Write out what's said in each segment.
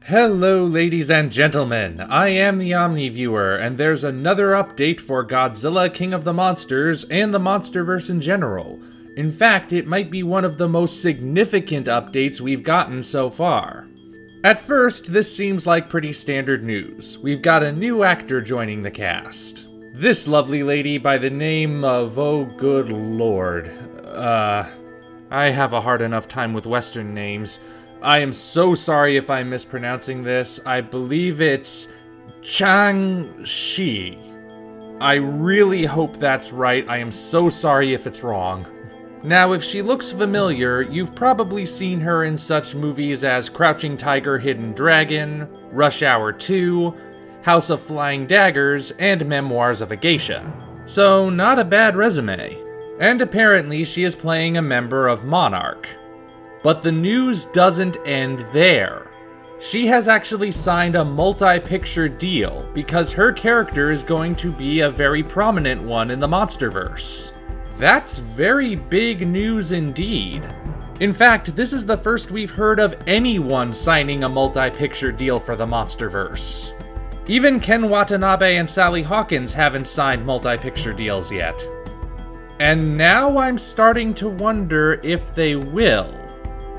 Hello ladies and gentlemen, I am the Omni viewer, and there's another update for Godzilla King of the Monsters and the MonsterVerse in general. In fact, it might be one of the most significant updates we've gotten so far. At first, this seems like pretty standard news. We've got a new actor joining the cast. This lovely lady by the name of, oh good lord, I have a hard enough time with Western names. I am so sorry if I'm mispronouncing this. I believe it's Chang-Shi. I really hope that's right. I am so sorry if it's wrong. Now, if she looks familiar, you've probably seen her in such movies as Crouching Tiger, Hidden Dragon, Rush Hour 2, House of Flying Daggers, and Memoirs of a Geisha. So, not a bad resume. And apparently she is playing a member of Monarch. But the news doesn't end there. She has actually signed a multi-picture deal because her character is going to be a very prominent one in the MonsterVerse. That's very big news indeed. In fact, this is the first we've heard of anyone signing a multi-picture deal for the MonsterVerse. Even Ken Watanabe and Sally Hawkins haven't signed multi-picture deals yet. And now I'm starting to wonder if they will.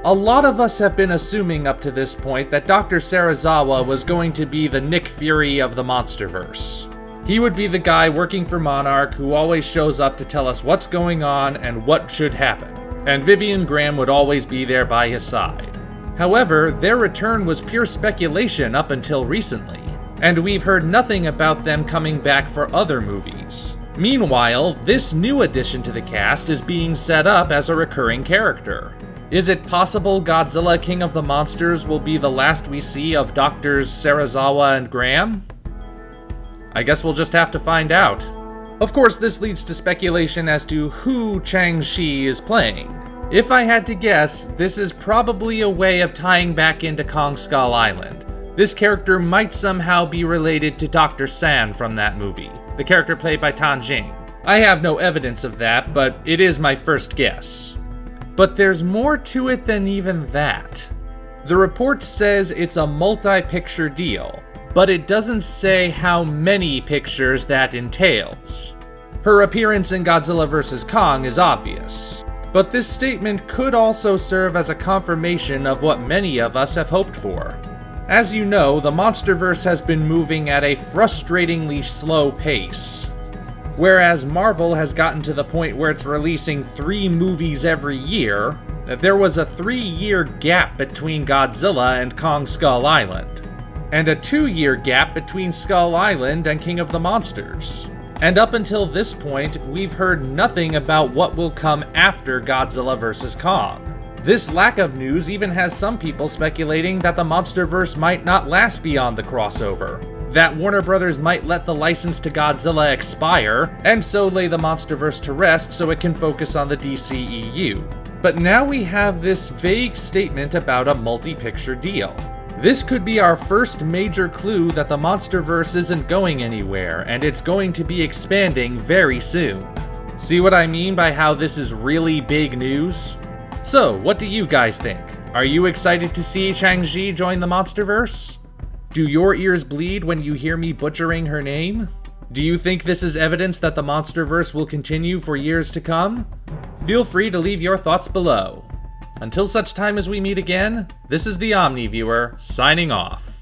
A lot of us have been assuming up to this point that Dr. Serizawa was going to be the Nick Fury of the MonsterVerse. He would be the guy working for Monarch who always shows up to tell us what's going on and what should happen. And Vivian Graham would always be there by his side. However, their return was pure speculation up until recently, and we've heard nothing about them coming back for other movies. Meanwhile, this new addition to the cast is being set up as a recurring character. Is it possible Godzilla King of the Monsters will be the last we see of Drs. Serizawa and Graham? I guess we'll just have to find out. Of course, this leads to speculation as to who Chang-Shi is playing. If I had to guess, this is probably a way of tying back into Kong Skull Island. This character might somehow be related to Dr. San from that movie, the character played by Tan Jing. I have no evidence of that, but it is my first guess. But there's more to it than even that. The report says it's a multi-picture deal, but it doesn't say how many pictures that entails. Her appearance in Godzilla vs. Kong is obvious, but this statement could also serve as a confirmation of what many of us have hoped for. As you know, the MonsterVerse has been moving at a frustratingly slow pace. Whereas Marvel has gotten to the point where it's releasing 3 movies every year, there was a 3-year gap between Godzilla and Kong Skull Island, and a 2-year gap between Skull Island and King of the Monsters. And up until this point, we've heard nothing about what will come after Godzilla vs. Kong. This lack of news even has some people speculating that the MonsterVerse might not last beyond the crossover, that Warner Brothers might let the license to Godzilla expire, and so lay the MonsterVerse to rest so it can focus on the DCEU. But now we have this vague statement about a multi-picture deal. This could be our first major clue that the MonsterVerse isn't going anywhere, and it's going to be expanding very soon. See what I mean by how this is really big news? So, what do you guys think? Are you excited to see Chang-Shi join the MonsterVerse? Do your ears bleed when you hear me butchering her name? Do you think this is evidence that the MonsterVerse will continue for years to come? Feel free to leave your thoughts below. Until such time as we meet again, this is the Omni Viewer, signing off.